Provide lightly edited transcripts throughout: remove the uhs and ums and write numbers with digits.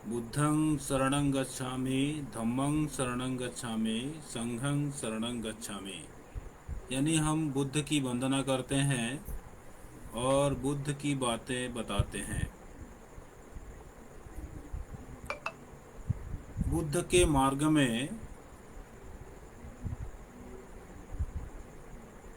बुद्धं शरणं गच्छामि, धम्मं शरणं गच्छामि, संघं शरणं गच्छामि। यानी हम बुद्ध की वंदना करते हैं और बुद्ध की बातें बताते हैं। बुद्ध के मार्ग में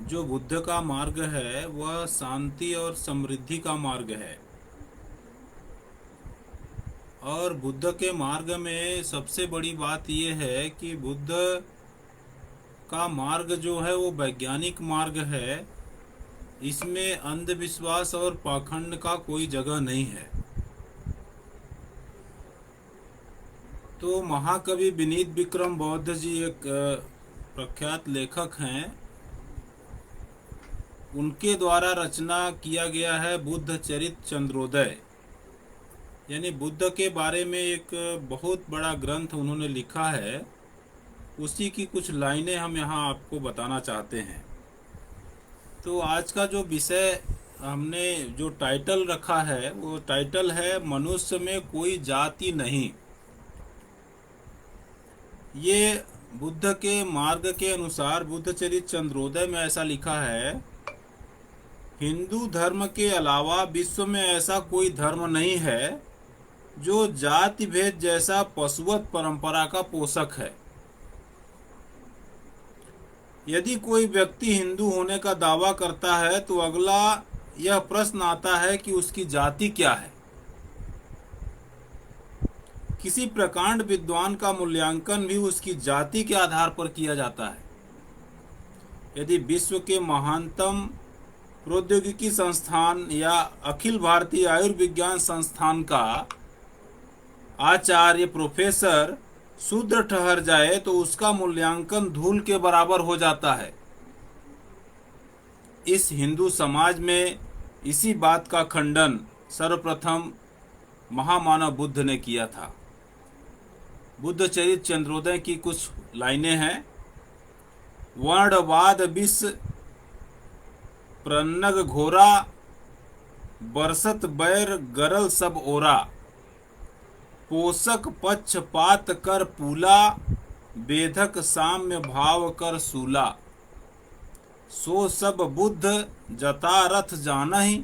जो बुद्ध का मार्ग है वह शांति और समृद्धि का मार्ग है। और बुद्ध के मार्ग में सबसे बड़ी बात यह है कि बुद्ध का मार्ग जो है वो वैज्ञानिक मार्ग है। इसमें अंधविश्वास और पाखंड का कोई जगह नहीं है। तो महाकवि विनीत विक्रम बौद्ध जी एक प्रख्यात लेखक हैं। उनके द्वारा रचना किया गया है बुद्ध चरित चंद्रोदय। यानी बुद्ध के बारे में एक बहुत बड़ा ग्रंथ उन्होंने लिखा है। उसी की कुछ लाइनें हम यहाँ आपको बताना चाहते हैं। तो आज का जो विषय हमने जो टाइटल रखा है वो टाइटल है मनुष्य में कोई जाति नहीं। ये बुद्ध के मार्ग के अनुसार बुद्ध चरित चंद्रोदय में ऐसा लिखा है, हिंदू धर्म के अलावा विश्व में ऐसा कोई धर्म नहीं है जो जाति भेद जैसा पशुवत परंपरा का पोषक है। यदि कोई व्यक्ति हिंदू होने का दावा करता है तो अगला यह प्रश्न आता है कि उसकी जाति क्या है। किसी प्रकांड विद्वान का मूल्यांकन भी उसकी जाति के आधार पर किया जाता है। यदि विश्व के महानतम प्रौद्योगिकी संस्थान या अखिल भारतीय आयुर्विज्ञान संस्थान का आचार्य प्रोफेसर शूद्र ठहर जाए तो उसका मूल्यांकन धूल के बराबर हो जाता है। इस हिंदू समाज में इसी बात का खंडन सर्वप्रथम महामानव बुद्ध ने किया था। बुद्ध चरित चंद्रोदय की कुछ लाइनें हैं। वर्णवाद विष प्रन्नग घोरा, बरसत बैर गरल सब ओरा, पोषक पक्षपात कर पूला, बेधक साम्य भाव कर सूला, सो सब बुद्ध जता रथ जानहि,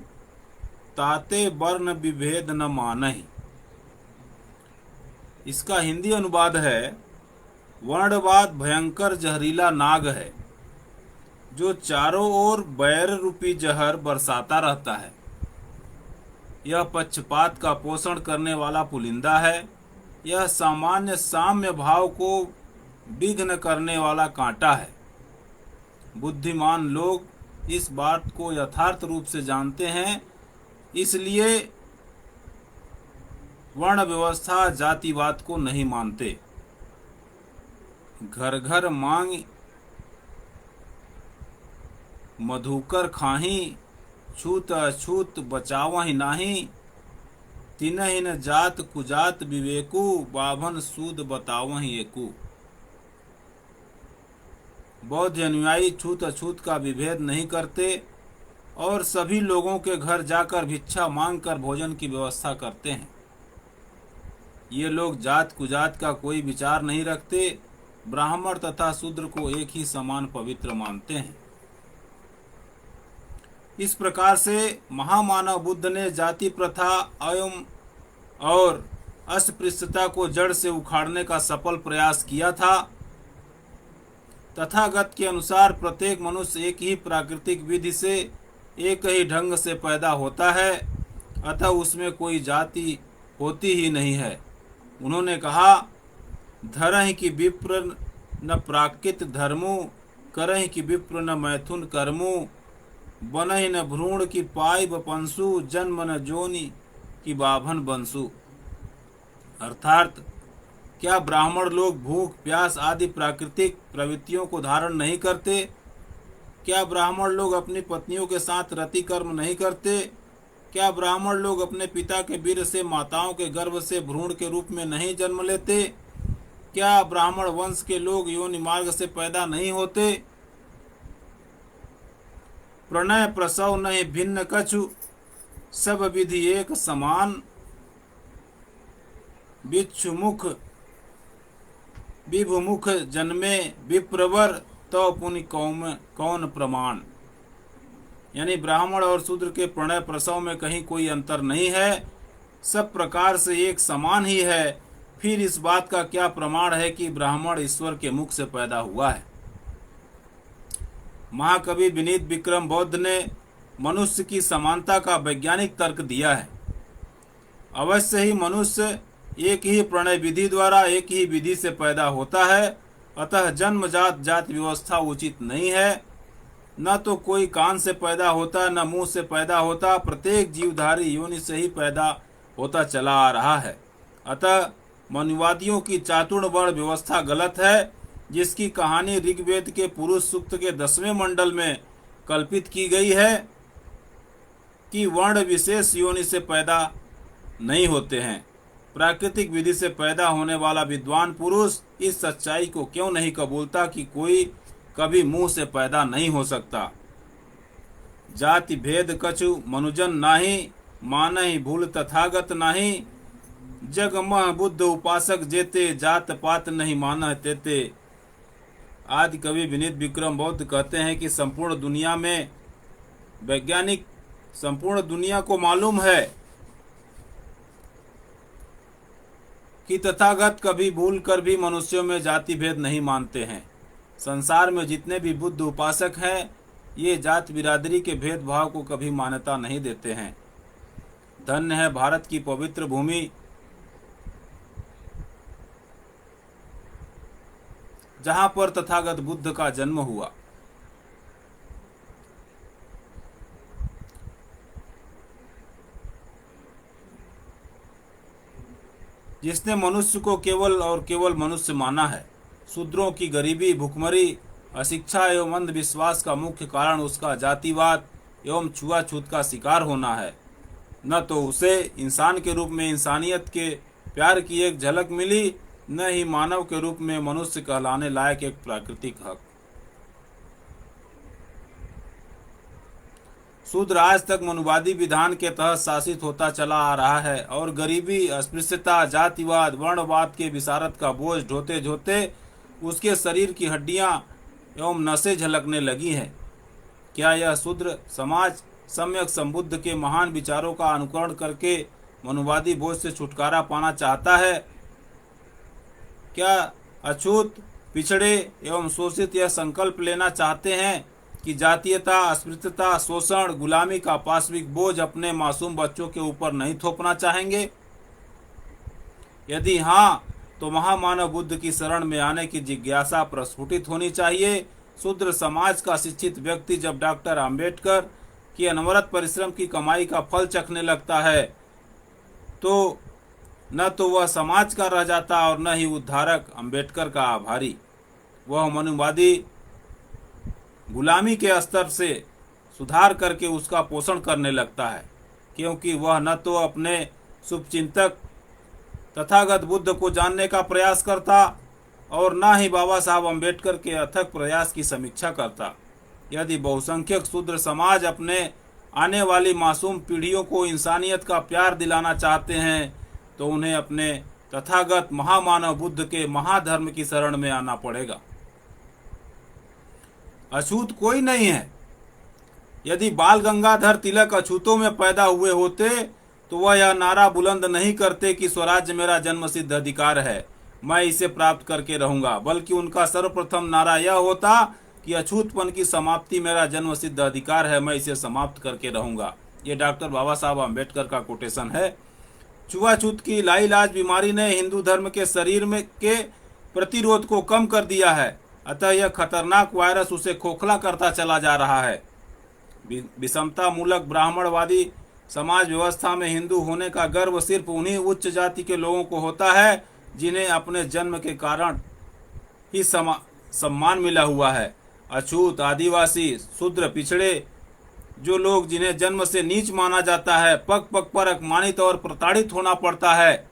ताते वर्ण विभेद न मानहि। इसका हिंदी अनुवाद है, वर्णवाद भयंकर जहरीला नाग है जो चारों ओर बैर रूपी जहर बरसाता रहता है। यह पक्षपात का पोषण करने वाला पुलिंदा है। यह सामान्य साम्य भाव को विघ्न करने वाला कांटा है। बुद्धिमान लोग इस बात को यथार्थ रूप से जानते हैं, इसलिए वर्ण व्यवस्था जातिवाद को नहीं मानते। घर घर मांग मधुकर खाही, छूत अछूत बचावहि नाही, तिनहि न जात कुजात विवेकु, बाभन सूद बतावहि एकु। बौद्ध अनुयायी छूत अछूत का विभेद नहीं करते और सभी लोगों के घर जाकर भिक्षा मांगकर भोजन की व्यवस्था करते हैं। ये लोग जात कुजात का कोई विचार नहीं रखते, ब्राह्मण तथा शूद्र को एक ही समान पवित्र मानते हैं। इस प्रकार से महामानव बुद्ध ने जाति प्रथा एवं और अस्पृश्यता को जड़ से उखाड़ने का सफल प्रयास किया था। तथागत के अनुसार प्रत्येक मनुष्य एक ही प्राकृतिक विधि से एक ही ढंग से पैदा होता है, अतः उसमें कोई जाति होती ही नहीं है। उन्होंने कहा, धरहि कि विप्र न प्राकृत धर्मु, करहि कि विप्र न मैथुन कर्मु, बनहि न भ्रूण की पाई बपंसु, जन्म न जोनि की बाभन बंसु। अर्थात क्या ब्राह्मण लोग भूख प्यास आदि प्राकृतिक प्रवृत्तियों को धारण नहीं करते? क्या ब्राह्मण लोग अपनी पत्नियों के साथ रति कर्म नहीं करते? क्या ब्राह्मण लोग अपने पिता के वीर्य से माताओं के गर्भ से भ्रूण के रूप में नहीं जन्म लेते? क्या ब्राह्मण वंश के लोग योनि मार्ग से पैदा नहीं होते? प्रणय प्रसव नहीं भिन्न कछु, सब विधि एक समान। बिच्छुमुख विभुमुख जन्मे विप्रवर तो पुनि कौन प्रमाण। यानी ब्राह्मण और शूद्र के प्रणय प्रसव में कहीं कोई अंतर नहीं है, सब प्रकार से एक समान ही है। फिर इस बात का क्या प्रमाण है कि ब्राह्मण ईश्वर के मुख से पैदा हुआ है। महाकवि विनीत विक्रम बौद्ध ने मनुष्य की समानता का वैज्ञानिक तर्क दिया है। अवश्य ही मनुष्य एक ही प्रणय विधि द्वारा एक ही विधि से पैदा होता है, अतः जन्मजात जात व्यवस्था उचित नहीं है। न तो कोई कान से पैदा होता, न मुंह से पैदा होता, प्रत्येक जीवधारी योनि से ही पैदा होता चला आ रहा है। अतः मनुवादियों की चातुर्ण वर्ण व्यवस्था गलत है, जिसकी कहानी ऋग्वेद के पुरुष सूक्त के 10वें मंडल में कल्पित की गई है कि वर्ण विशेष योनि से पैदा नहीं होते हैं। प्राकृतिक विधि से पैदा होने वाला विद्वान पुरुष इस सच्चाई को क्यों नहीं कबूलता कि कोई कभी मुंह से पैदा नहीं हो सकता। जाति भेद कछु मनुजन नाही, मानहि भूल तथागत नाही। जग मह बुद्ध उपासक जेते, जात पात नहीं मानह तेते। आदि कवि विनीत विक्रम बौद्ध कहते हैं कि संपूर्ण दुनिया में वैज्ञानिक संपूर्ण दुनिया को मालूम है कि तथागत कभी भूल कर भी मनुष्यों में जाति भेद नहीं मानते हैं। संसार में जितने भी बुद्ध उपासक हैं, ये जात बिरादरी के भेदभाव को कभी मान्यता नहीं देते हैं। धन्य है भारत की पवित्र भूमि, जहां पर तथागत बुद्ध का जन्म हुआ। जिसने मनुष्य को केवल और केवल मनुष्य माना है। शूद्रों की गरीबी, भुखमरी, अशिक्षा एवं अंधविश्वास का मुख्य कारण उसका जातिवाद एवं छुआछूत का शिकार होना है। न तो उसे इंसान के रूप में इंसानियत के प्यार की एक झलक मिली, न ही मानव के रूप में मनुष्य कहलाने लायक एक प्राकृतिक हक। शूद्र आज तक मनुवादी विधान के तहत शासित होता चला आ रहा है और गरीबी, अस्पृश्यता, जातिवाद, वर्णवाद के विसारत का बोझ ढोते ढोते उसके शरीर की हड्डियां एवं नसें झलकने लगी हैं। क्या यह शूद्र समाज सम्यक संबुद्ध के महान विचारों का अनुकरण करके मनुवादी बोझ से छुटकारा पाना चाहता है? क्या अछूत, पिछड़े एवं शोषित यह संकल्प लेना चाहते हैं कि जातीयता, अस्पृश्यता, शोषण, गुलामी का पाशविक बोझ अपने मासूम बच्चों के ऊपर नहीं थोपना चाहेंगे? यदि हाँ, तो महामानव बुद्ध की शरण में आने की जिज्ञासा प्रस्फुटित होनी चाहिए। शूद्र समाज का शिक्षित व्यक्ति जब डॉक्टर आम्बेडकर की अनवरत परिश्रम की कमाई का फल चखने लगता है, तो न तो वह समाज का रह जाता और न ही उद्धारक अम्बेडकर का आभारी। वह मनुवादी गुलामी के स्तर से सुधार करके उसका पोषण करने लगता है, क्योंकि वह न तो अपने शुभचिंतक तथागत बुद्ध को जानने का प्रयास करता और न ही बाबा साहब अम्बेडकर के अथक प्रयास की समीक्षा करता। यदि बहुसंख्यक शूद्र समाज अपने आने वाली मासूम पीढ़ियों को इंसानियत का प्यार दिलाना चाहते हैं, तो उन्हें अपने तथागत महामानव बुद्ध के महाधर्म की शरण में आना पड़ेगा। अछूत कोई नहीं है। यदि बाल गंगाधर तिलक अछूतों में पैदा हुए होते तो वह यह नारा बुलंद नहीं करते कि स्वराज्य मेरा जन्मसिद्ध अधिकार है, मैं इसे प्राप्त करके रहूंगा, बल्कि उनका सर्वप्रथम नारा यह होता कि अछूतपन की समाप्ति मेरा जन्मसिद्ध अधिकार है, मैं इसे समाप्त करके रहूंगा। ये डॉक्टर बाबा साहब अम्बेडकर का कोटेशन है। छुआछूत की लाइलाज बीमारी ने हिंदू धर्म के शरीर में के प्रतिरोध को कम कर दिया है, अतः यह खतरनाक वायरस उसे खोखला करता चला जा रहा है। विषमता मूलक ब्राह्मणवादी समाज व्यवस्था में हिंदू होने का गर्व सिर्फ उन्हीं उच्च जाति के लोगों को होता है जिन्हें अपने जन्म के कारण ही सम्मान मिला हुआ है। अछूत, आदिवासी, शूद्र, पिछड़े, जो लोग जिन्हें जन्म से नीच माना जाता है, पग पग पर अपमानित और प्रताड़ित होना पड़ता है,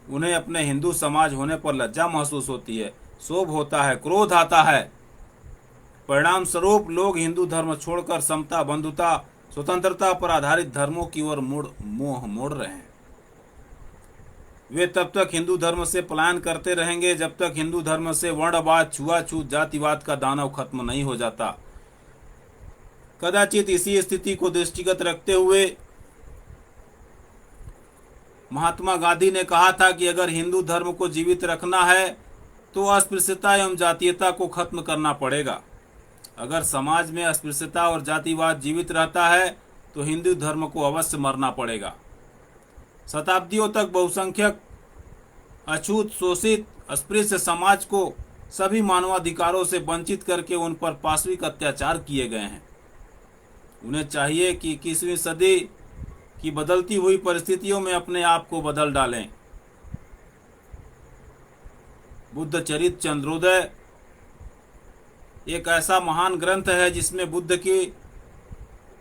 उन्हें अपने हिंदू समाज होने पर लज्जा महसूस होती है, शोभ होता है, क्रोध आता है। परिणाम स्वरूप लोग हिंदू धर्म छोड़कर समता, बंधुता, स्वतंत्रता पर आधारित धर्मों की ओर मुंह मोड़ रहे हैं। वे तब तक हिंदू धर्म से पलायन करते रहेंगे जब तक हिंदू धर्म से वर्णवाद, छुआछूत, जातिवाद का दानव खत्म नहीं हो जाता। कदाचित इसी स्थिति को दृष्टिगत रखते हुए महात्मा गांधी ने कहा था कि अगर हिंदू धर्म को जीवित रखना है तो अस्पृश्यता एवं जातीयता को खत्म करना पड़ेगा। अगर समाज में अस्पृश्यता और जातिवाद जीवित रहता है तो हिंदू धर्म को अवश्य मरना पड़ेगा। शताब्दियों तक बहुसंख्यक, अछूत, शोषित, अस्पृश्य समाज को सभी मानवाधिकारों से वंचित करके उन पर पाशविक अत्याचार किए गए हैं। उन्हें चाहिए कि 21वीं सदी की बदलती हुई परिस्थितियों में अपने आप को बदल डालें। बुद्ध चरित चंद्रोदय एक ऐसा महान ग्रंथ है जिसमें बुद्ध की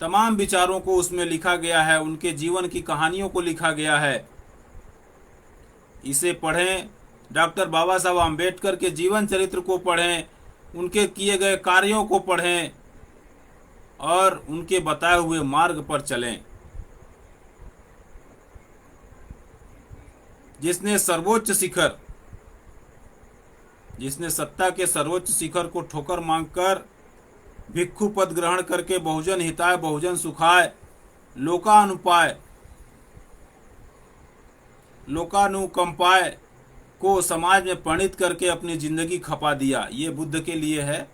तमाम विचारों को उसमें लिखा गया है, उनके जीवन की कहानियों को लिखा गया है। इसे पढ़ें, डॉक्टर बाबा साहब आम्बेडकर के जीवन चरित्र को पढ़ें, उनके किए गए कार्यों को पढ़ें और उनके बताए हुए मार्ग पर चलें। जिसने सत्ता के सर्वोच्च शिखर को ठोकर मांगकर भिक्षु पद ग्रहण करके बहुजन हिताय बहुजन सुखाय लोकानुकंपाय को समाज में परिणित करके अपनी जिंदगी खपा दिया, ये बुद्ध के लिए है।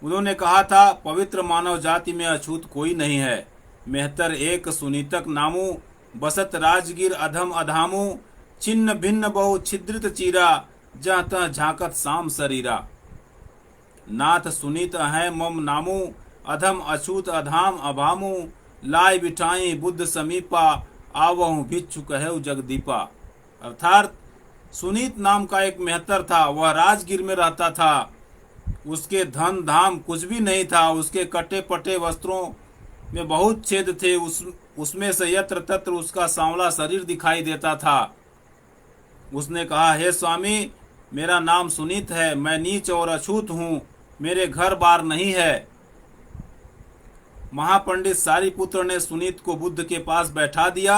उन्होंने कहा था, पवित्र मानव जाति में अछूत कोई नहीं है। मेहतर एक सुनीतक नामू, बसत राजगिर अधम अधामू, छिन्न भिन्न बहु छिद्रित चीरा, जहाँ तह झांकत साम शरीरा। नाथ सुनीत है मम नामू, अधम अछूत अधाम अभामू, लाय बिठाई बुद्ध समीपा, आवहु भिक्षु कहु जगदीपा। अर्थात सुनीत नाम का एक मेहतर था, वह राजगीर में रहता था। उसके धन धाम कुछ भी नहीं था, उसके कटे पटे वस्त्रों में बहुत छेद थे, उसमें से यत्र तत्र उसका सांवला शरीर दिखाई देता था। उसने कहा, हे स्वामी, मेरा नाम सुनीत है, मैं नीच और अछूत हूँ, मेरे घर बार नहीं है। महापंडित सारिपुत्र ने सुनीत को बुद्ध के पास बैठा दिया।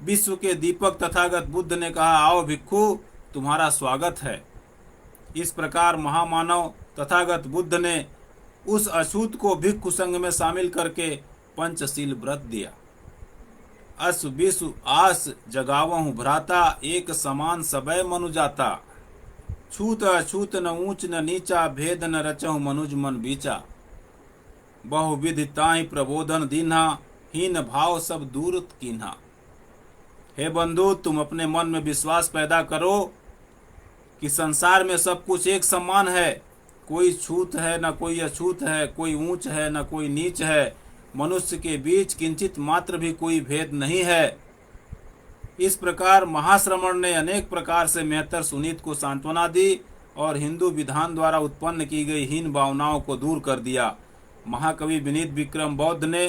विश्व के दीपक तथागत बुद्ध ने कहा, आओ भिक्षु, तुम्हारा स्वागत है। इस प्रकार महामानव तथागत बुद्ध ने उस अछूत को भिक्षु संघ में शामिल करके पंचशील व्रत दिया। अस विश्व आस जगावहु भ्राता, एक समान सबय मनु जाता। छूत अछूत न ऊंच न नीचा, भेद न रचहु मनुज मन बीचा। बहुविधि ताहि प्रबोधन दीन्हा, हीन भाव सब दूर कीन्हा। हे बंधु, तुम अपने मन में विश्वास पैदा करो कि संसार में सब कुछ एक समान है। कोई छूत है न कोई अछूत है, कोई ऊंच है न कोई नीच है। मनुष्य के बीच किंचित मात्र भी कोई भेद नहीं है। इस प्रकार महाश्रमण ने अनेक प्रकार से मेहतर सुनीत को सांत्वना दी और हिंदू विधान द्वारा उत्पन्न की गई हीन भावनाओं को दूर कर दिया। महाकवि विनीत विक्रम बौद्ध ने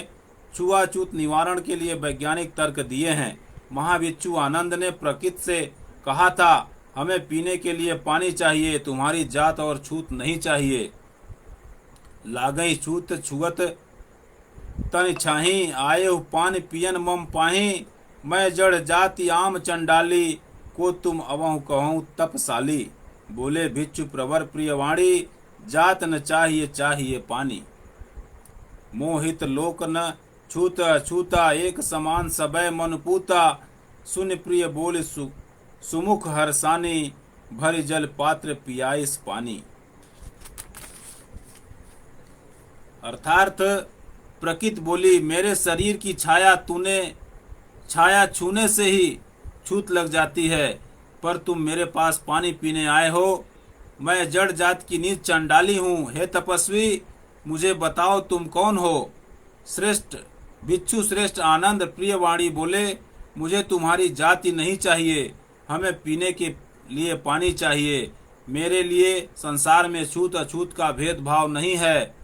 छुआछूत निवारण के लिए वैज्ञानिक तर्क दिए हैं। महाविच्छु आनंद ने प्रकृति से कहा था, हमें पीने के लिए पानी चाहिए, तुम्हारी जात और छूत नहीं चाहिए। लागई छूत छुअत तन छाही, आये पान पियन मम पाही। मैं जड़ जाति आम चंडाली, को तुम अवहु कहूँ तपसाली। बोले भिक्षु प्रवर प्रियवाणी, जात न चाहिए चाहिए पानी। मोहित लोक न छूत अछूता, एक समान सबय मन पूता। सुन प्रिय बोल सुमुख हरसानी, भरि जल पात्र पियाइस पानी। अर्थात प्रकृति बोली, मेरे शरीर की छाया छूने से ही छूत लग जाती है, पर तुम मेरे पास पानी पीने आए हो। मैं जड़ जात की नीच चंडाली हूँ। हे तपस्वी, मुझे बताओ तुम कौन हो। श्रेष्ठ भिक्षु श्रेष्ठ आनंद प्रियवाणी बोले, मुझे तुम्हारी जाति नहीं चाहिए, हमें पीने के लिए पानी चाहिए। मेरे लिए संसार में छूत अछूत का भेदभाव नहीं है।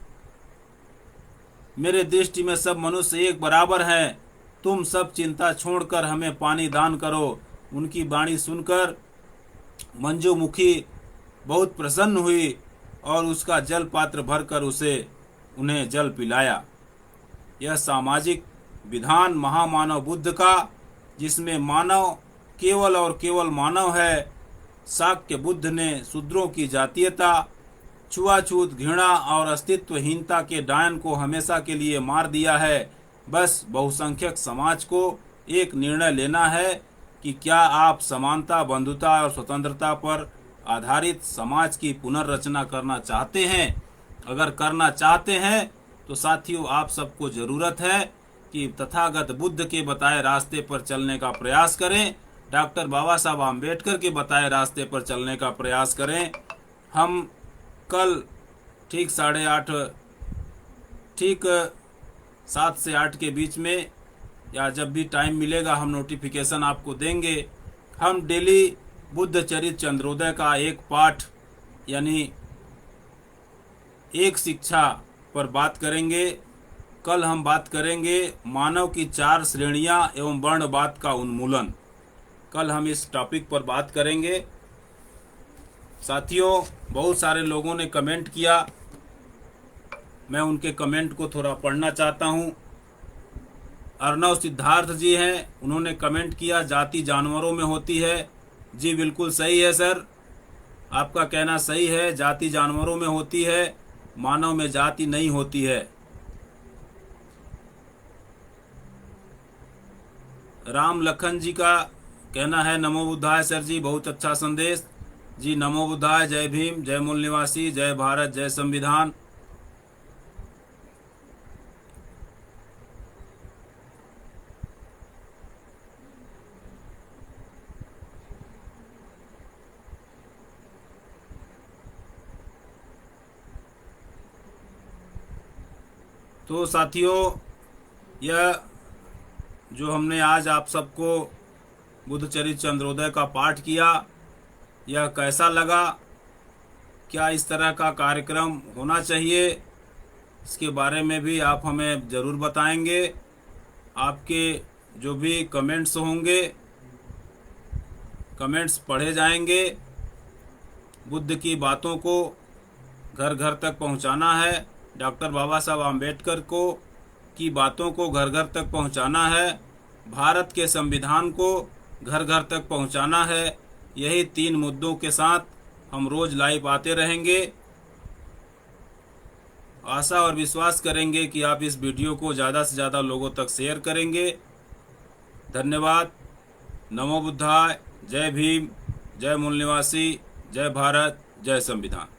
मेरे दृष्टि में सब मनुष्य एक बराबर हैं। तुम सब चिंता छोड़कर हमें पानी दान करो। उनकी वाणी सुनकर मंजूमुखी बहुत प्रसन्न हुई और उसका जल पात्र भरकर उन्हें जल पिलाया। यह सामाजिक विधान महामानव बुद्ध का, जिसमें मानव केवल और केवल मानव है। शाक्य बुद्ध ने शूद्रों की जातीयता, छुआछूत, घृणा और अस्तित्वहीनता के डायन को हमेशा के लिए मार दिया है। बस बहुसंख्यक समाज को एक निर्णय लेना है कि क्या आप समानता, बंधुता और स्वतंत्रता पर आधारित समाज की पुनर्रचना करना चाहते हैं। अगर करना चाहते हैं तो साथियों, आप सबको ज़रूरत है कि तथागत बुद्ध के बताए रास्ते पर चलने का प्रयास करें, डॉक्टर बाबा साहब आम्बेडकर के बताए रास्ते पर चलने का प्रयास करें। हम कल ठीक 8:30, ठीक 7 से 8 के बीच में, या जब भी टाइम मिलेगा हम नोटिफिकेशन आपको देंगे। हम डेली बुद्ध चरित चंद्रोदय का एक पाठ यानी एक शिक्षा पर बात करेंगे। कल हम बात करेंगे मानव की 4 श्रेणियां एवं वर्णवाद का उन्मूलन। कल हम इस टॉपिक पर बात करेंगे। साथियों, बहुत सारे लोगों ने कमेंट किया, मैं उनके कमेंट को थोड़ा पढ़ना चाहता हूं। अर्णव सिद्धार्थ जी हैं, उन्होंने कमेंट किया जाति जानवरों में होती है। जी बिल्कुल सही है सर, आपका कहना सही है, जाति जानवरों में होती है, मानव में जाति नहीं होती है। राम लखन जी का कहना है नमो बुद्धाय सर जी, बहुत अच्छा संदेश जी। नमो बुद्धाय, जय भीम, जय मूल निवासी, जय भारत, जय संविधान। तो साथियों, यह जो हमने आज आप सबको बुद्ध चरित चंद्रोदय का पाठ किया, यह कैसा लगा? क्या इस तरह का कार्यक्रम होना चाहिए? इसके बारे में भी आप हमें ज़रूर बताएंगे। आपके जो भी कमेंट्स होंगे, कमेंट्स पढ़े जाएंगे। बुद्ध की बातों को घर घर तक पहुंचाना है, डॉक्टर बाबा साहब आम्बेडकर को की बातों को घर घर तक पहुंचाना है, भारत के संविधान को घर घर तक पहुंचाना है। यही 3 मुद्दों के साथ हम रोज लाइव आते रहेंगे। आशा और विश्वास करेंगे कि आप इस वीडियो को ज़्यादा से ज़्यादा लोगों तक शेयर करेंगे। धन्यवाद। नमो बुद्धाय, जय भीम, जय मूल निवासी, जय भारत, जय संविधान।